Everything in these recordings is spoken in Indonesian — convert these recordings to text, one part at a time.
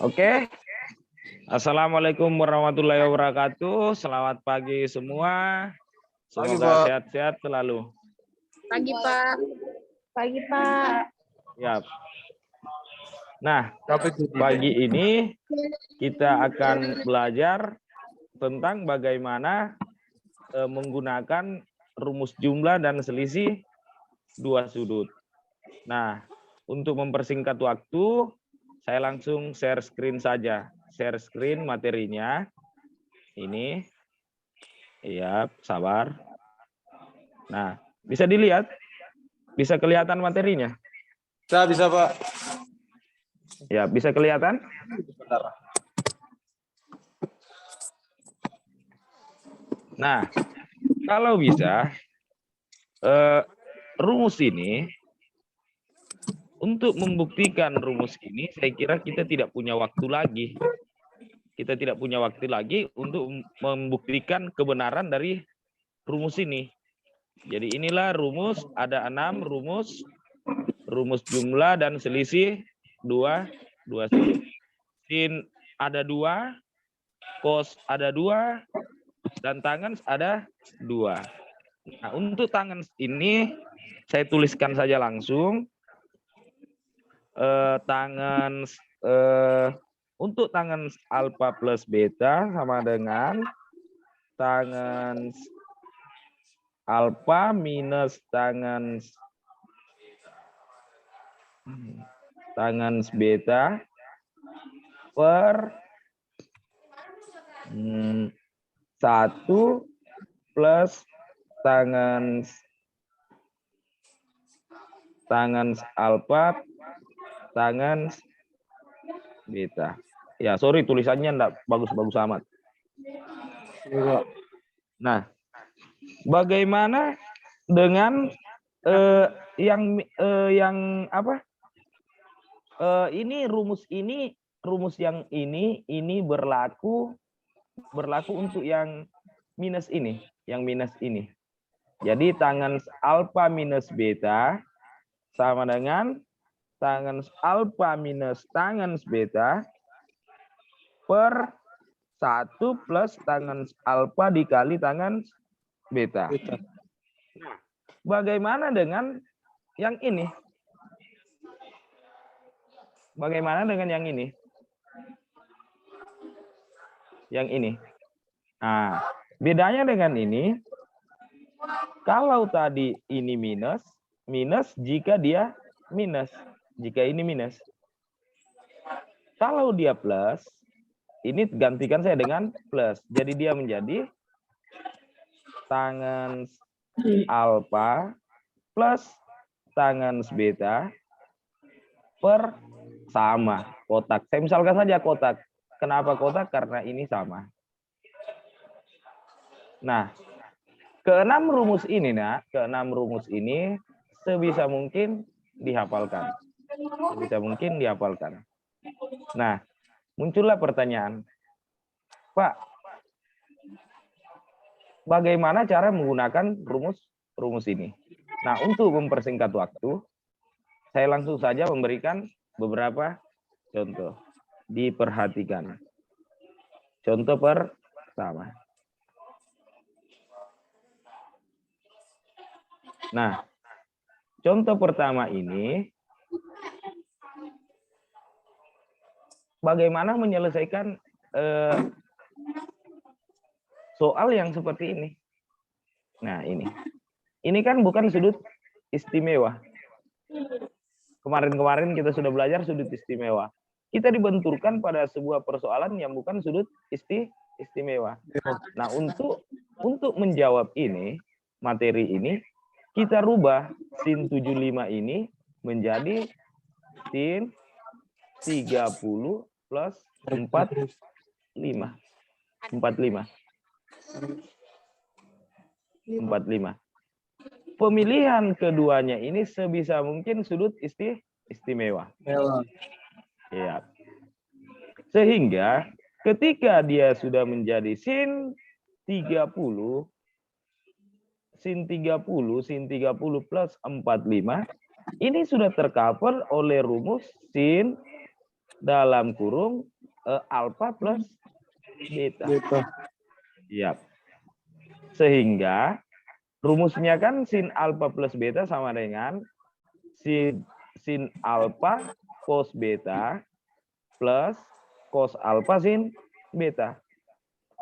Oke. Assalamualaikum warahmatullahi wabarakatuh. Selamat pagi semua. Semoga sehat-sehat selalu. Pagi, Pak. Pagi, Pak. Ya. Nah, pagi ini kita akan belajar tentang bagaimana menggunakan rumus jumlah dan selisih dua sudut. Nah, untuk mempersingkat waktu, saya langsung share screen saja. Share screen materinya. Ini. Iya, sabar. Nah, bisa dilihat? Bisa kelihatan materinya? Bisa, Pak. Ya, bisa kelihatan? Nah, kalau bisa, rumus ini, untuk membuktikan rumus ini, saya kira kita tidak punya waktu lagi. Kita tidak punya waktu lagi untuk membuktikan kebenaran dari rumus ini. Jadi inilah rumus, ada 6 rumus. Rumus jumlah dan selisih dua sudut. Sin ada 2, cos ada 2, dan tangens ada 2. Nah, untuk tangens ini saya tuliskan saja langsung. Untuk tangens alfa plus beta sama dengan tangens alfa minus tangens beta per 1 plus tangens alfa tangens beta. Ya, sorry tulisannya enggak bagus-bagus amat. Nah, bagaimana dengan yang apa? Ini rumus yang ini berlaku untuk yang minus ini, Jadi tangens alfa minus beta sama dengan tangens alfa minus tangens beta per 1 plus tangens alfa dikali tangens beta. Nah, bagaimana dengan yang ini? Bagaimana dengan yang ini? Yang ini. Nah, bedanya dengan ini, kalau tadi ini minus jika dia minus. Jika ini minus. Kalau dia plus, ini gantikan saya dengan plus. Jadi dia menjadi tangens alfa plus tangens beta per sama kotak. Saya misalkan saja kotak. Kenapa kotak? Karena ini sama. Nah, keenam rumus ini sebisa mungkin dihafalkan. Nah, muncullah pertanyaan, Pak, bagaimana cara menggunakan rumus ini? Nah, untuk mempersingkat waktu, saya langsung saja memberikan beberapa contoh. Diperhatikan. Contoh pertama. Nah, contoh pertama ini, bagaimana menyelesaikan soal yang seperti ini? Nah, ini. Ini kan bukan sudut istimewa. Kemarin-kemarin kita sudah belajar sudut istimewa. Kita dibenturkan pada sebuah persoalan yang bukan sudut istimewa. Nah, untuk menjawab ini, materi ini, kita rubah sin 75 ini menjadi sin 30 plus 45. 45. Pemilihan keduanya ini sebisa mungkin sudut istimewa. Ya. Sehingga ketika dia sudah menjadi sin 30 plus 45, ini sudah tercover oleh rumus sin dalam kurung alfa plus beta. Yap. Sehingga rumusnya kan sin alfa plus beta sama dengan sin alfa cos beta plus cos alfa sin beta.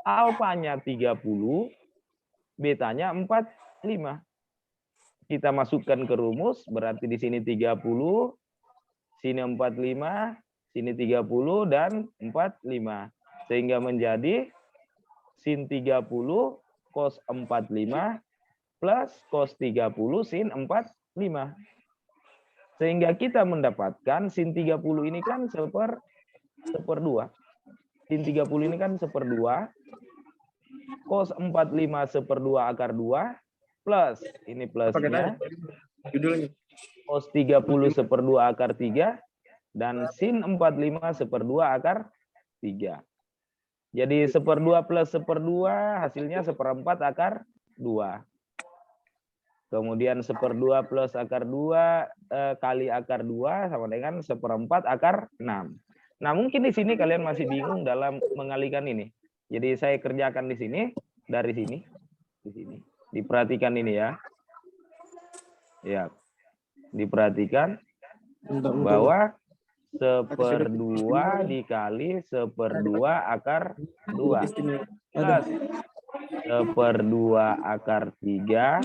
Alfanya 30, betanya 45. Kita masukkan ke rumus, berarti di sini 30, sini 45, sini 30, dan 45. Sehingga menjadi sin 30 cos 45 plus cos 30 sin 45. Sehingga kita mendapatkan sin 30 ini kan seperdua. Sin 30 ini kan seperdua. Cos 45 seperdua akar 2 plus ini plusnya. Cos 30 seperdua akar 3 dan sin 45 seperdua akar 3. Jadi seperdua plus seperdua hasilnya seperempat akar 2. Kemudian seperdua plus akar 2 kali akar 2 sama dengan seperempat akar 6. Nah mungkin di sini kalian masih bingung dalam mengalikan ini. Jadi saya kerjakan di sini, dari sini, di sini. Diperhatikan ini ya. Ya, diperhatikan bahwa seperdua dikali seperdua akar 2 plus seperdua akar 3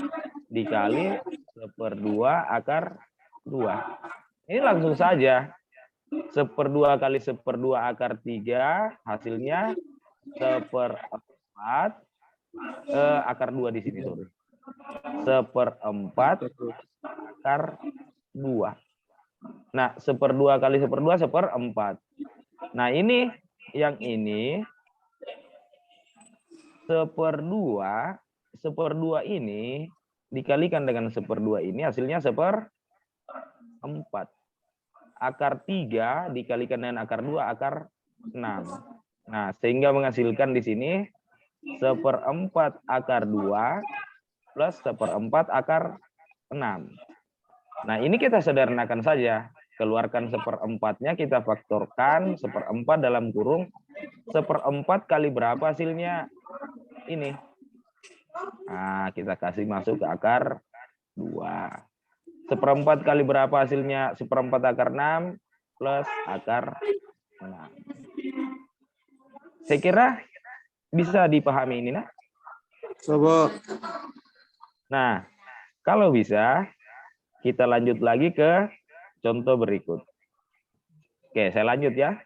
dikali seperdua akar 2. Ini langsung saja. Seperdua kali seperdua akar 3 hasilnya seperempat akar 2 di sini, sorry. Seperempat akar 2. Nah, seperdua kali seperdua seperempat. Nah, ini yang ini seperdua ini dikalikan dengan seperdua ini hasilnya seperempat. Akar 3 dikalikan dengan akar 2 akar 6. Nah, sehingga menghasilkan di sini seperempat akar 2 plus seperempat akar 6. Nah, ini kita sederhanakan saja. Keluarkan seperempatnya, kita faktorkan seperempat dalam kurung. Seperempat kali berapa hasilnya? Ini. Nah, kita kasih masuk ke akar 2. Seperempat kali berapa hasilnya? Seperempat akar 6 plus akar 6. Saya kira bisa dipahami ini, nah? Coba. Nah, kalau bisa, kita lanjut lagi ke contoh berikut. Oke, saya lanjut ya.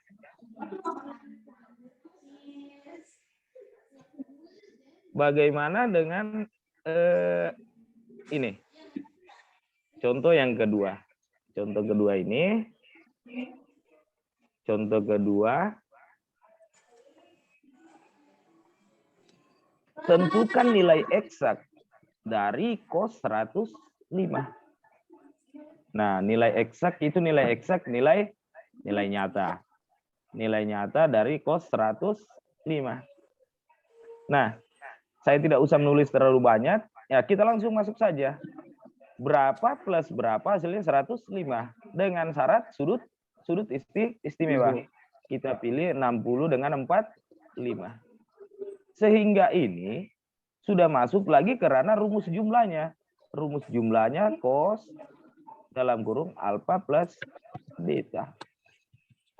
Bagaimana dengan ini? Contoh yang kedua. Contoh kedua ini. Contoh kedua. Tentukan nilai eksak dari cos 105. Nah, nilai eksak itu nilai eksak, nilai nyata. Nilai nyata dari cos 105. Nah, saya tidak usah menulis terlalu banyak. Ya, kita langsung masuk saja. Berapa plus berapa hasilnya 105. Dengan syarat sudut istimewa. Kita pilih 60 dengan 45. Sehingga ini sudah masuk lagi karena rumus jumlahnya. Rumus jumlahnya cos dalam kurung alfa plus beta.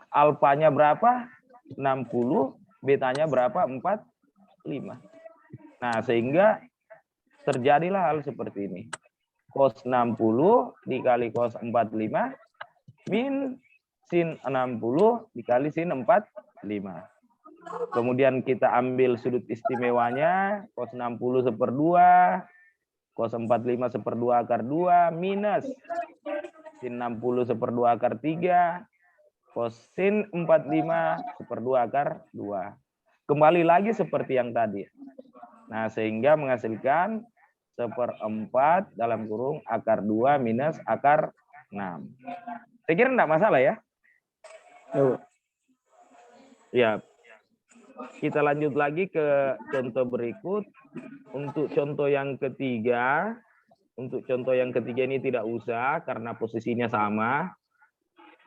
Alfanya berapa? 60. Betanya berapa? 45. Nah, sehingga terjadilah hal seperti ini. Cos 60 dikali cos 45 min sin 60 dikali sin 45. Kemudian kita ambil sudut istimewanya, cos 60 seperdua, cos 45 seperdua akar 2, minus sin 60 seperdua akar 3, cos sin 45 seperdua akar 2. Kembali lagi seperti yang tadi. Nah, sehingga menghasilkan seperempat dalam kurung akar 2 minus akar 6. Saya kira enggak masalah ya? Ya. Kita lanjut lagi ke contoh berikut. Untuk contoh yang ketiga ini tidak usah karena posisinya sama.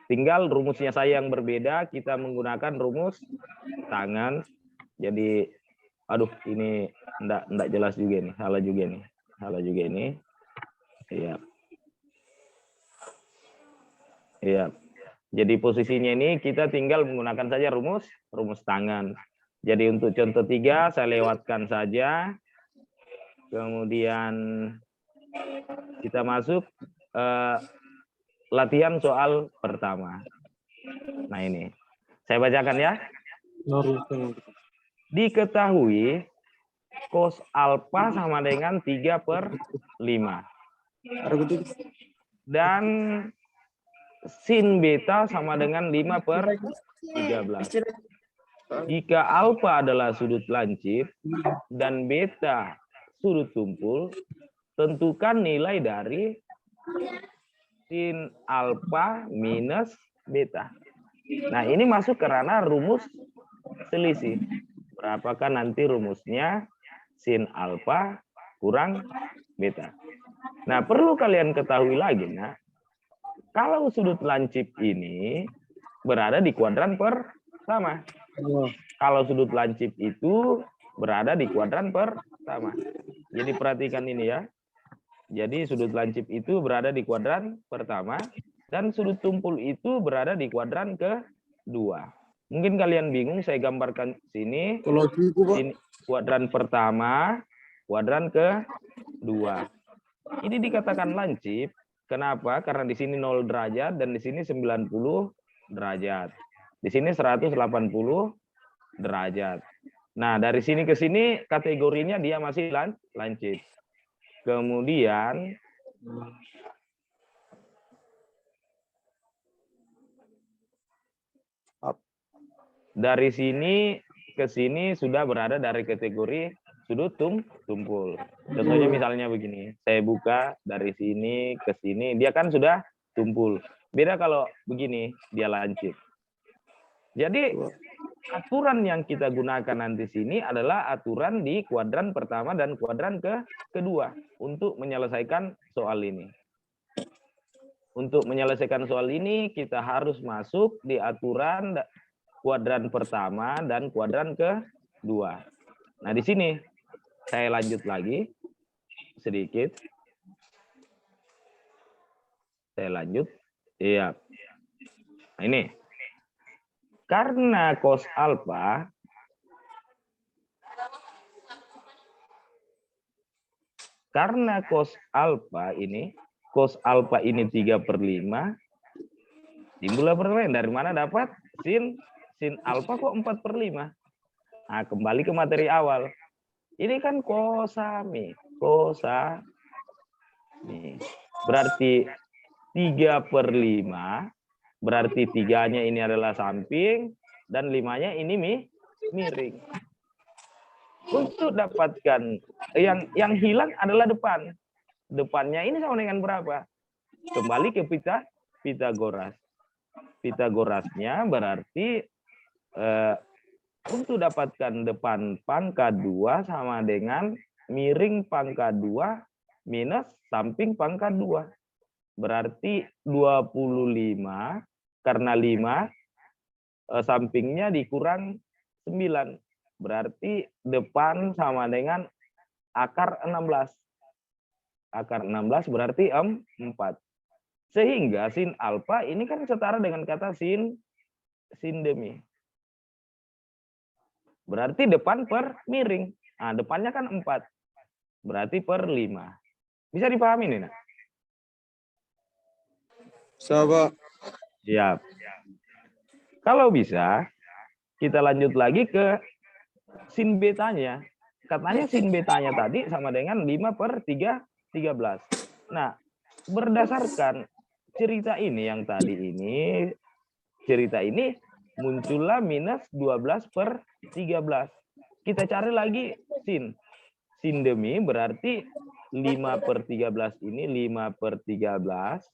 tinggal rumusnya saya yang berbeda, kita menggunakan rumus tangan. Jadi, aduh ini enggak jelas juga nih, salah juga ini. Iya. Iya. Jadi posisinya ini kita tinggal menggunakan saja rumus tangan. Jadi untuk contoh 3 saya lewatkan saja. Kemudian kita masuk latihan soal pertama. Nah ini, saya bacakan ya. Diketahui cos alfa sama dengan 3/5. Dan sin beta sama dengan 5/13. Jika alfa adalah sudut lancip dan beta sudut tumpul, tentukan nilai dari sin alfa minus beta. Nah, ini masuk ke ranah rumus selisih. Berapakah nanti rumusnya sin alfa kurang beta. Nah, perlu kalian ketahui lagi, nah, kalau sudut lancip ini berada di kuadran pertama. Kalau sudut lancip itu berada di kuadran pertama. Jadi perhatikan ini ya. Jadi sudut lancip itu berada di kuadran pertama dan sudut tumpul itu berada di kuadran kedua. Mungkin kalian bingung, saya gambarkan sini. Sini kuadran pertama, kuadran kedua. Ini dikatakan lancip. Kenapa? Karena di sini 0 derajat dan di sini 90 derajat. Di sini 180 derajat. Nah, dari sini ke sini kategorinya dia masih lancip. Kemudian dari sini ke sini sudah berada dari kategori sudut tumpul. Contohnya misalnya begini, saya buka dari sini ke sini, dia kan sudah tumpul. Beda kalau begini, dia lancip. Jadi aturan yang kita gunakan nanti sini adalah aturan di kuadran pertama dan kuadran kedua untuk menyelesaikan soal ini. Untuk menyelesaikan soal ini kita harus masuk di aturan kuadran pertama dan kuadran kedua. Nah, di sini saya lanjut lagi sedikit. Saya lanjut. Iya. Nah, ini. Karena cos alfa cos alfa ini 3/5, timbullah pertanyaan dari mana dapat sin alfa kok 4/5? Nah, kembali ke materi awal. Ini kan kosami. Berarti 3/5, berarti 3-nya ini adalah samping dan 5-nya ini miring. Untuk dapatkan yang hilang adalah depan. Depannya ini sama dengan berapa? Kembali ke Pitagoras. Pitagorasnya berarti untuk dapatkan depan pangkat 2 sama dengan miring pangkat 2 minus samping pangkat 2. Berarti 25 karena 5 sampingnya dikurang 9. Berarti depan sama dengan akar 16. Akar 16 berarti 4. Sehingga sin alfa ini kan setara dengan kata sin demi. Berarti depan per miring. Nah, depannya kan 4. Berarti per 5. Bisa dipahami nih, nak? Sahabat. Siap. Kalau bisa, kita lanjut lagi ke sin betanya. Katanya sin betanya tadi sama dengan 5/13. Nah, berdasarkan cerita ini yang tadi ini, cerita ini muncullah minus 12/13. Kita cari lagi sin. Sin demi berarti 5/13 ini 5/13.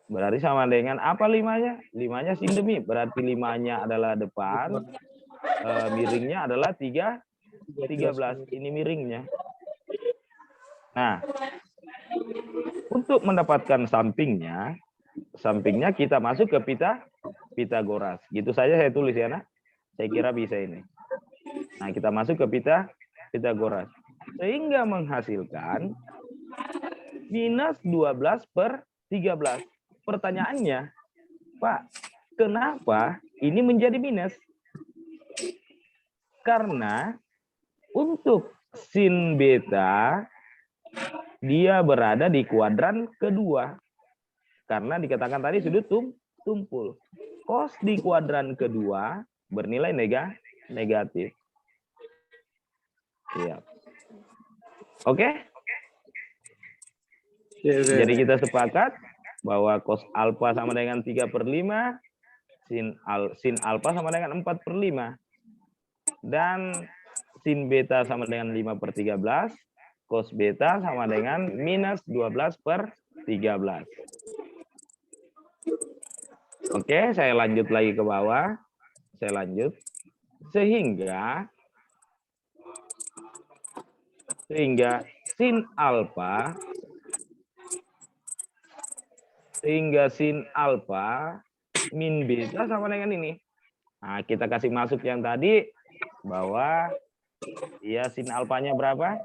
Berarti sama dengan apa 5-nya? 5-nya sin demi. Berarti 5-nya adalah depan. Miringnya adalah 13. Ini miringnya. Nah, untuk mendapatkan sampingnya, sampingnya kita masuk ke Pitagoras. Gitu saja saya tulis ya, nak. Saya kira bisa ini. Nah, kita masuk ke Pitagoras. Sehingga menghasilkan minus 12 per 13. Pertanyaannya, Pak, kenapa ini menjadi minus? Karena untuk sin beta dia berada di kuadran kedua. Karena dikatakan tadi sudut tumpul. Cos di kuadran kedua bernilai negatif. Iya. Oke? Jadi kita sepakat bahwa cos alfa sama dengan 3/5, sin alfa sama dengan 4/5. Dan sin beta sama dengan 5/13, cos beta sama dengan minus 12/13. Oke, saya lanjut lagi ke bawah. Saya lanjut. Sehingga sin alfa min beta sama dengan ini. Nah, kita kasih masuk yang tadi bahwa ya sin alfanya berapa?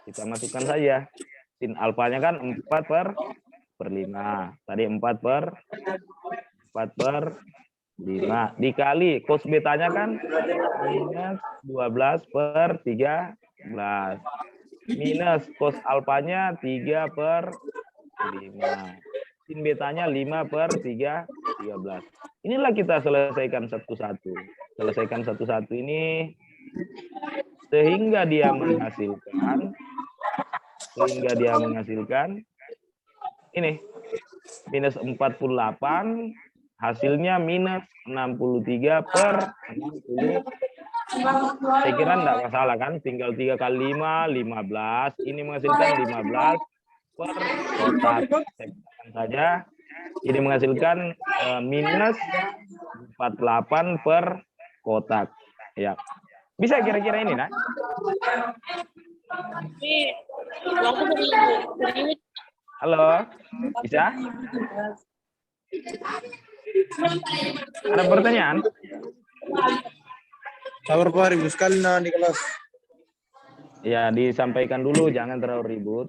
Kita masukkan saja. Sin alfanya kan 4/5. Tadi 4/5 dikali cos betanya kan minus 12/13 minus cos alfanya 3/5. Sin betanya 5/13. Inilah kita selesaikan satu-satu. Selesaikan satu-satu ini sehingga dia menghasilkan ini minus 48, hasilnya minus 63/60. Saya kira enggak masalah kan, tinggal 3 kali 5, 15. Ini menghasilkan 15 per kotak. Saya katakan saja, ini menghasilkan minus 48 per kotak. Ya. Bisa kira-kira ini, nak? Halo, bisa? Ada pertanyaan? Sabar Pak, ribut sekali nah di kelas. Ya, disampaikan dulu, jangan terlalu ribut.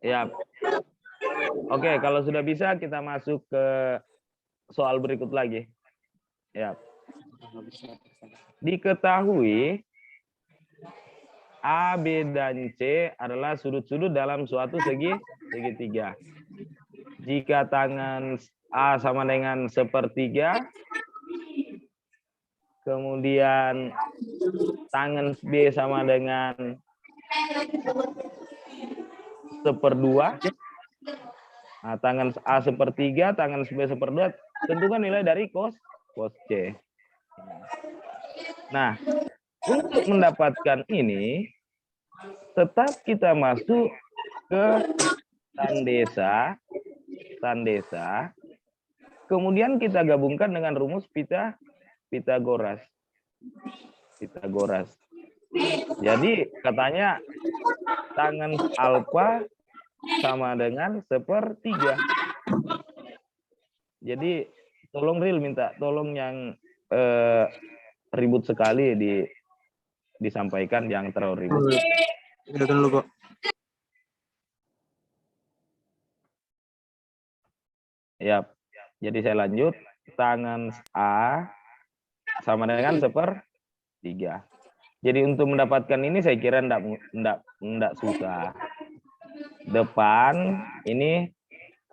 Ya. Oke, kalau sudah bisa kita masuk ke soal berikut lagi. Ya. Diketahui A, B, dan C adalah sudut-sudut dalam suatu segitiga. Jika tangan A sama dengan 1/3, kemudian tangan B sama dengan 1/2, nah, tangan A 1/3, tangan B 1/2, tentukan nilai dari cos C. Nah, untuk mendapatkan ini, tetap kita masuk ke tandesa, kemudian kita gabungkan dengan rumus Pitagoras. Jadi katanya tangan alfa sama dengan 1/3. Jadi tolong real minta tolong yang ribut sekali disampaikan, yang terlalu ribut. Dulu, Pak. Ya, jadi saya lanjut. Tangan A sama dengan 1/3. Jadi untuk mendapatkan ini saya kira enggak susah. Depan ini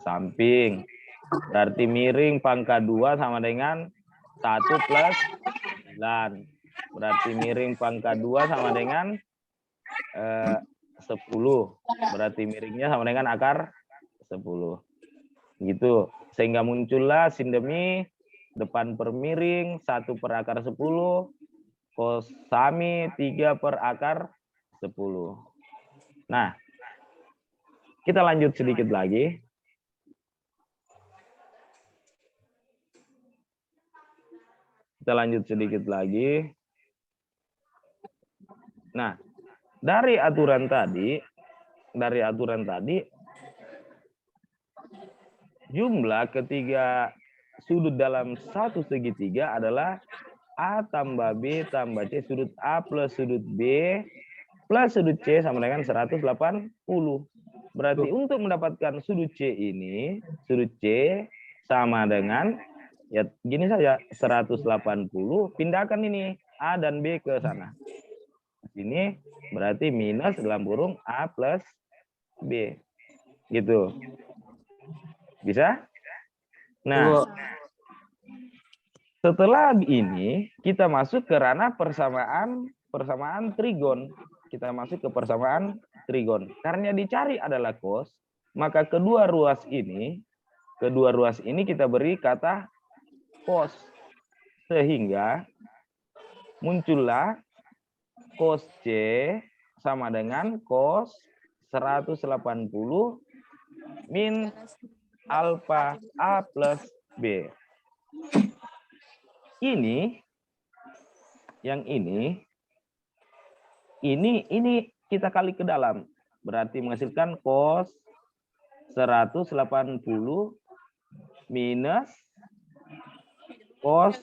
samping. Berarti miring pangkat 2 sama dengan 1 plus 9. Berarti miring pangkat 2 sama dengan 10. Berarti miringnya sama dengan akar 10. Gitu. Sehingga muncullah sindemi depan per miring 1 per akar 10. Kosami 3 per akar 10. Nah, kita lanjut sedikit lagi. Kita lanjut sedikit lagi. Nah, dari aturan tadi, jumlah ketiga sudut dalam satu segitiga adalah A tambah B tambah C, sudut A plus sudut B plus sudut C sama dengan 180. Berarti untuk mendapatkan sudut C ini, sudut C sama dengan, ya gini saja, 180, pindahkan ini A dan B ke sana. Ini berarti minus dalam kurung A plus B. Gitu. Bisa? Nah, setelah ini kita masuk ke ranah persamaan trigon. Kita masuk ke persamaan trigon. Karena dicari adalah cos, maka kedua ruas ini kita beri kata cos. Sehingga muncullah cos C sama dengan cos 180 min alfa A plus B. Yang ini kita kali ke dalam, berarti menghasilkan cos 180 minus cos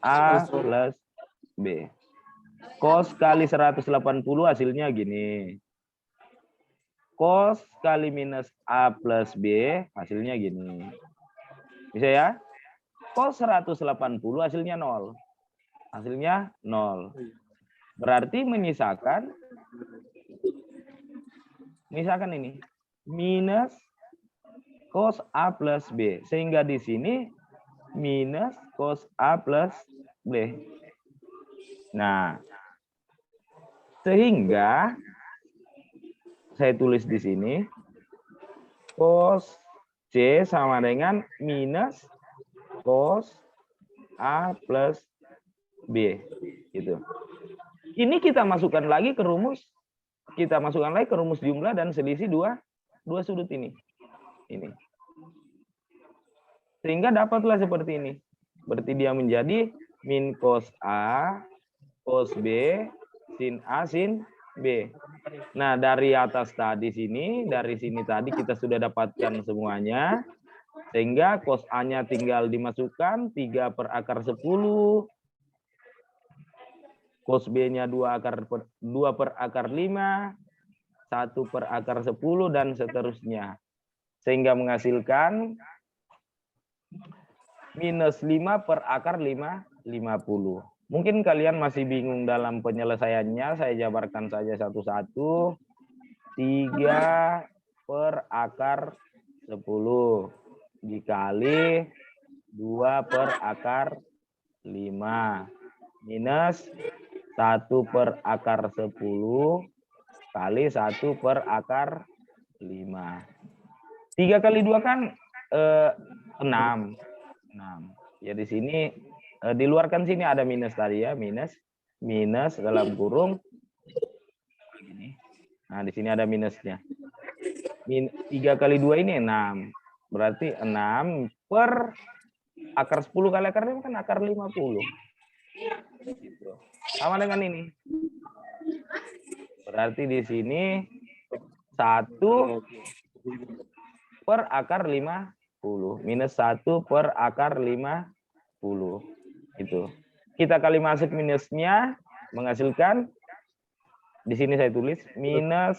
A plus B. Cos kali 180 hasilnya gini. Cos kali minus A plus B hasilnya gini. Bisa ya? Cos 180 hasilnya 0. Hasilnya 0. Berarti menyisakan ini. Minus cos A plus B. Sehingga di sini minus cos A plus B. Nah, sehingga saya tulis di sini cos C sama dengan minus cos A plus B. Gitu. Ini kita masukkan lagi ke rumus. Jumlah dan selisih dua sudut ini. Sehingga dapatlah seperti ini. Berarti dia menjadi min cos A, cos B, sin A, sin B. Nah, dari atas tadi dari sini tadi kita sudah dapatkan semuanya. Sehingga cos A-nya tinggal dimasukkan 3 per akar 10. Cos B-nya 2 per akar 5. 1 per akar 10 dan seterusnya. Sehingga menghasilkan minus 5 per akar 50. Mungkin kalian masih bingung dalam penyelesaiannya, saya jabarkan saja satu-satu. 3 per akar 10 dikali 2 per akar 5 minus 1 per akar 10 kali 1 per akar 5. 3 kali 2 kan 6. Ya di sini diluarkan sini ada minus tadi ya, minus dalam kurung. Nah, di sini ada minusnya. 3 kali 2 ini 6. Berarti 6 per akar 10 kali akar 5 kan akar 50. Gitu. Sama dengan ini. Berarti di sini 1 per akar 50 minus 1 per akar 50. Itu. Kita kali masuk minusnya menghasilkan di sini saya tulis minus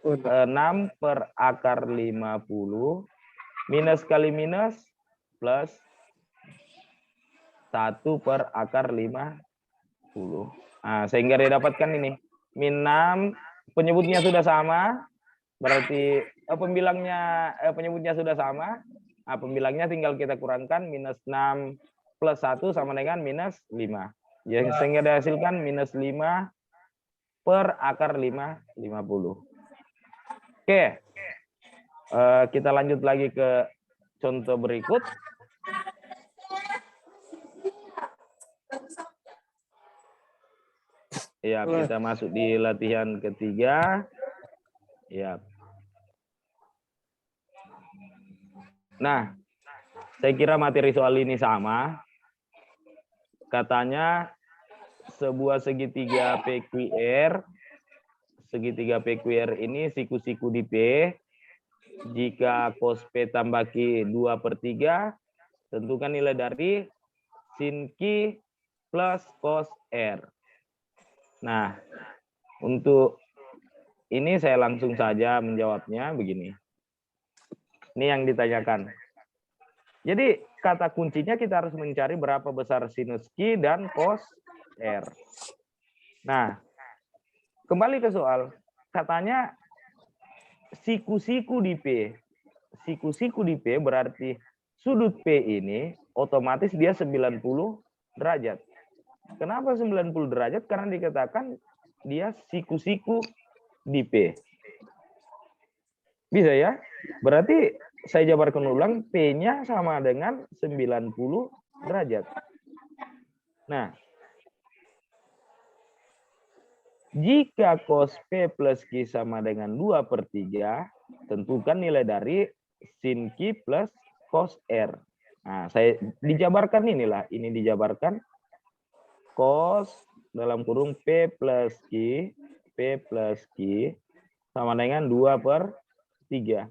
6 per akar 50 minus kali minus plus 1 per akar 50. Nah, sehingga didapatkan ini. Min 6, penyebutnya sudah sama, berarti penyebutnya sudah sama. Nah, pembilangnya tinggal kita kurangkan, minus 6 plus 1 sama dengan minus 5. Ya, sehingga dihasilkan minus 5 per akar 50. Oke, kita lanjut lagi ke contoh berikut. Ya, kita masuk di latihan ketiga. Ya. Nah, Saya kira materi soal ini sama. Katanya sebuah segitiga PQR. Segitiga PQR ini siku-siku di P. Jika cos P tambah Q 2/3, tentukan nilai dari sin Q plus cos R. Nah, untuk ini saya langsung saja menjawabnya begini. Ini yang ditanyakan. Jadi kata kuncinya kita harus mencari berapa besar sinus Q dan cos R. Nah, kembali ke soal. Katanya siku-siku di P. Siku-siku di P berarti sudut P ini otomatis dia 90 derajat. Kenapa 90 derajat? Karena dikatakan dia siku-siku di P. Bisa ya? Berarti saya jabarkan ulang, P-nya sama dengan 90 derajat. Nah, jika cos P plus Q sama dengan 2/3, tentukan nilai dari sin Q plus cos R. Nah, saya dijabarkan inilah, ini dijabarkan cos dalam kurung P plus Q sama dengan 2/3.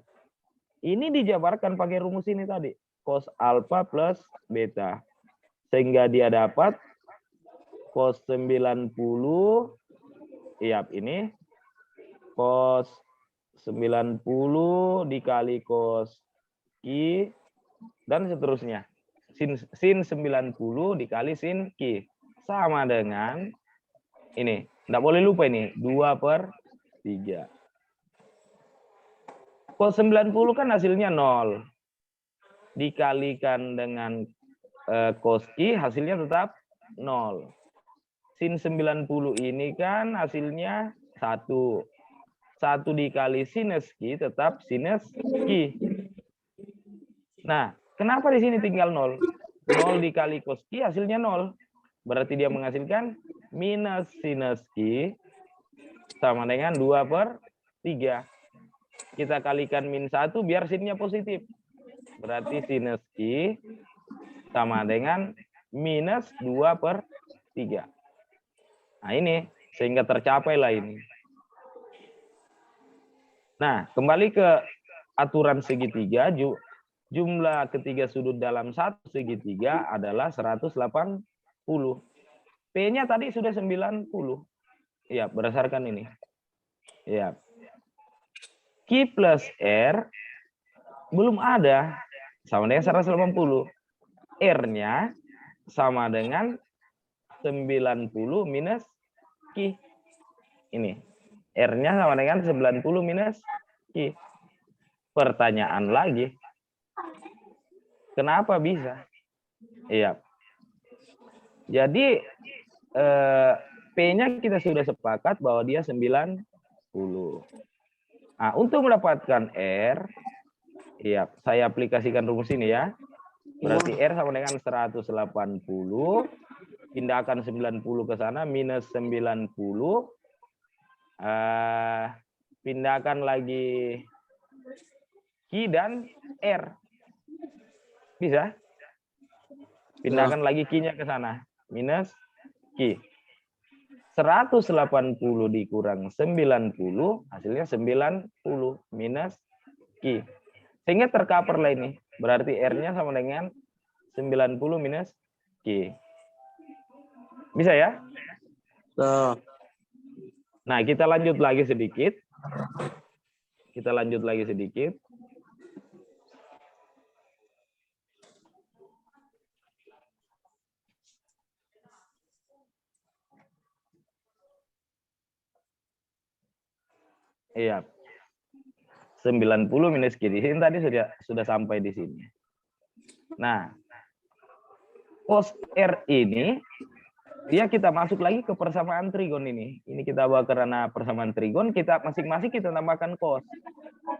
Ini dijabarkan pakai rumus ini tadi, cos alfa plus beta. Sehingga dia dapat cos 90, iya ini, cos 90 dikali cos Q, dan seterusnya. Sin 90 dikali sin Q. Sama dengan, ini, tidak boleh lupa ini, 2/3. Cos 90 kan hasilnya 0. Dikalikan dengan cos Q hasilnya tetap 0. Sin 90 ini kan hasilnya 1. 1 dikali sinus Q tetap sinus Q. Nah, kenapa di sini tinggal 0? 0 dikali cos Q hasilnya 0. Berarti dia menghasilkan minus sinus Q sama dengan 2/3. Kita kalikan min 1 biar sinnya positif. Berarti sinus Q sama dengan minus 2/3. Nah ini, sehingga tercapailah ini. Nah, kembali ke aturan segitiga, jumlah ketiga sudut dalam satu segitiga adalah 180. P-nya tadi sudah 90. Ya, berdasarkan ini. Ya. Q plus R belum ada, sama dengan 180. R-nya sama dengan 90 minus Q. Ini. R-nya sama dengan 90 minus Q. Pertanyaan lagi. Kenapa bisa? Iya. Jadi P-nya kita sudah sepakat bahwa dia 90. Nah, untuk mendapatkan R, iya, saya aplikasikan rumus ini ya. Berarti R sama dengan 180, pindahkan 90 ke sana, minus 90, pindahkan lagi Q dan R. Bisa? Pindahkan lagi Q-nya ke sana, minus Q. 180 dikurang 90, hasilnya 90 minus Q. Sehingga tercover lah ini. Berarti R-nya sama dengan 90 minus Q. Bisa ya? Nah, kita lanjut lagi sedikit. Iya. 90 minus Q. Di sini tadi sudah sampai di sini. Nah, cos R ini dia kita masuk lagi ke persamaan trigon ini. Ini kita bawa karena persamaan trigon, kita masing-masing kita tambahkan cos.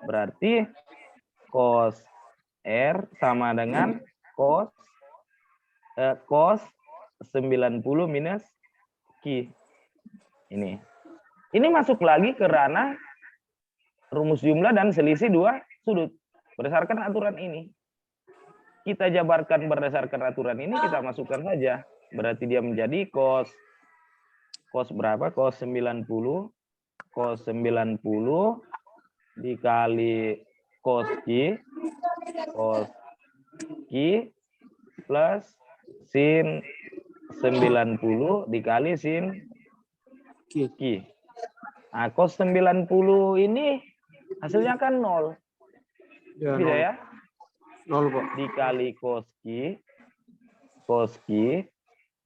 Berarti cos R sama dengan cos 90 minus Q. Ini masuk lagi ke ranah rumus jumlah dan selisih dua sudut berdasarkan aturan ini. kita jabarkan berdasarkan aturan ini, kita masukkan saja. Berarti dia menjadi cos berapa? Cos 90. Cos 90 dikali cos Q plus sin 90 dikali sin Q. Nah, cos 90 ini hasilnya kan 0. Ya, Bisa ya? 0 Pak. Dikali cos Q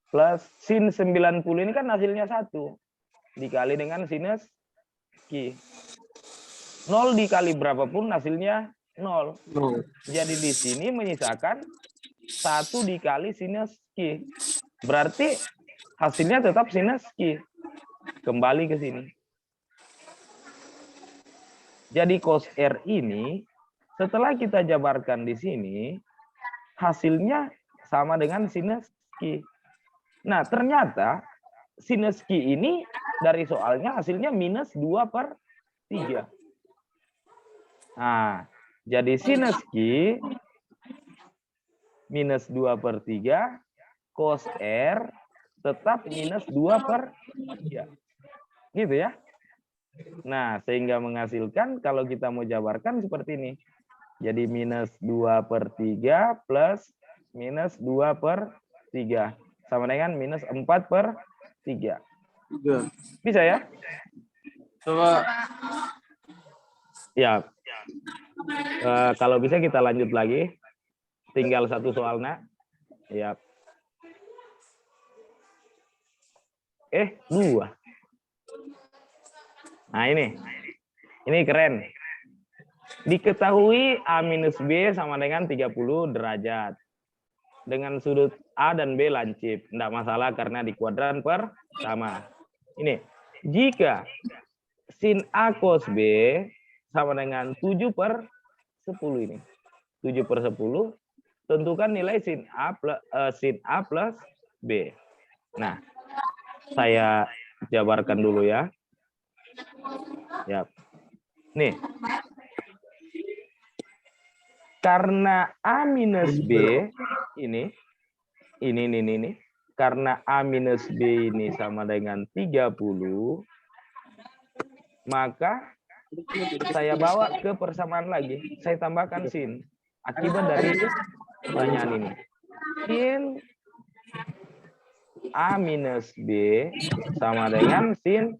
plus sin 90 ini kan hasilnya 1. Dikali dengan sinus Q. 0 dikali berapapun hasilnya 0. 0. Jadi di sini menyisakan 1 dikali sinus Q. Berarti hasilnya tetap sinus Q. Kembali ke sini. Jadi cos R ini setelah kita jabarkan di sini, hasilnya sama dengan sinus Q. Nah, ternyata sinus Q ini dari soalnya hasilnya minus 2/3. Nah, jadi sinus Q minus 2/3, cos R tetap minus 2/3. Gitu ya. Nah, sehingga menghasilkan kalau kita mau jabarkan seperti ini. Jadi minus 2/3 plus minus 2/3. Sama dengan minus 4/3. Bisa ya? Coba. Ya. Kalau bisa kita lanjut lagi. Tinggal satu soal, nak. Ya. 2. Nah, ini keren. Diketahui A minus B sama dengan 30 derajat. Dengan sudut A dan B lancip. Tidak masalah karena di kuadran pertama. Ini, jika sin A cos B sama dengan 7/10 ini. 7/10, tentukan nilai sin A plus B. Nah, saya jabarkan dulu ya. Ya. Nih. Karena A minus B ini. Karena A minus B ini sama dengan 30, maka saya bawa ke persamaan lagi. Saya tambahkan sin. Akibat dari pertanyaan ini. Sin A minus B sama dengan sin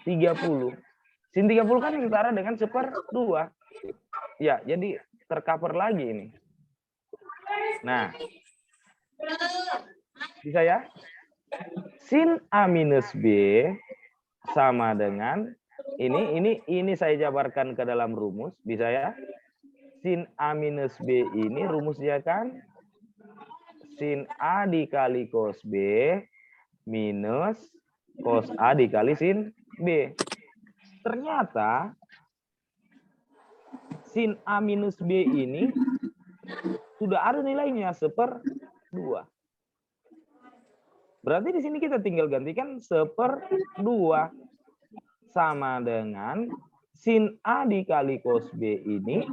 30. Sin 30 kan setara dengan 1/2. Ya, jadi tercover lagi ini. Nah, bisa ya? Sin A minus B sama dengan ini saya jabarkan ke dalam rumus, bisa ya? Sin A minus B ini rumusnya kan sin A dikali cos B minus cos A dikali sin B. Ternyata sin A minus B ini sudah ada nilainya 1/2. Berarti di sini kita tinggal gantikan 1/2 sama dengan sin A dikali cos B ini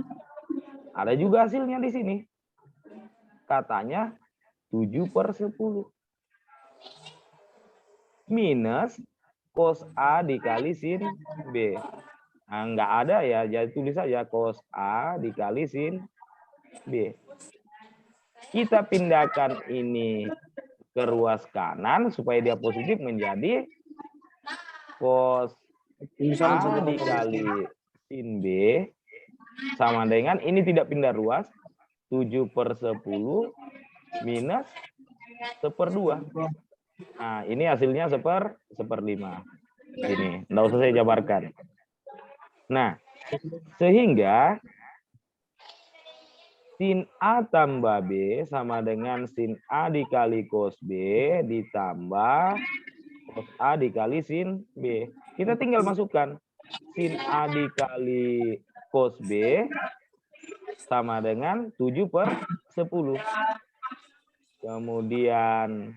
ada juga hasilnya di sini. Katanya 7/10 minus cos A dikali sin B. Nah, nggak ada ya, jadi tulis saja cos A dikali sin B. Kita pindahkan ini ke ruas kanan supaya dia positif menjadi cos A dikali sin B sama dengan ini tidak pindah ruas 7/10 minus 1/2. Nah, ini hasilnya 1/5. Ini, enggak usah saya jabarkan. Nah, sehingga sin A tambah B sama dengan sin A dikali cos B ditambah cos A dikali sin B. Kita tinggal masukkan sin A dikali cos B sama dengan 7/10. Kemudian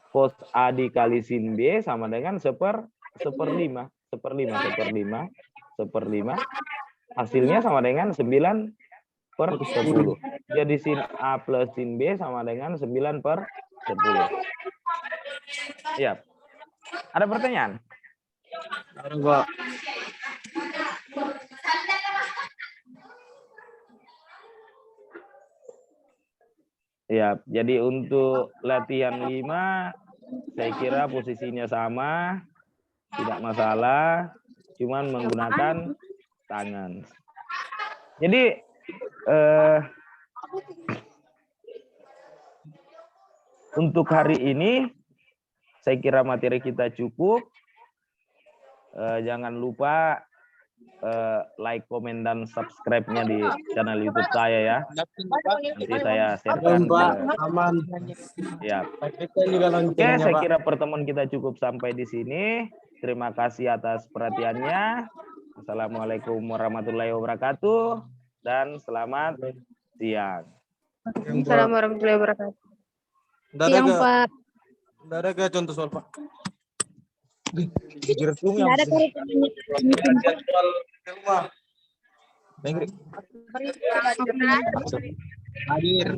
cos A dikali sin B sama dengan 1/5. Hasilnya sama dengan 9/5. per 10. Jadi sin A plus sin B sama dengan 9 per 10. Siap. Ada pertanyaan? Ada, Pak. Ya, jadi untuk latihan 5 saya kira posisinya sama, tidak masalah, cuman menggunakan tangan. Jadi untuk hari ini saya kira materi kita cukup. Jangan lupa like, komen, dan subscribe-nya di channel YouTube saya ya. Nanti saya sharekan Pak, ke... aman. Ya. Pastikan juga Oke, loncengnya, saya Pak. kira pertemuan kita cukup sampai di sini. Terima kasih atas perhatiannya. Assalamualaikum warahmatullahi wabarakatuh dan selamat siang. Assalamualaikum warahmatullahi wabarakatuh. Nggak ada Siang, ke- Pak. nggak ada ke contoh soal, Pak. Nggak ada Soal rumah. Hadir.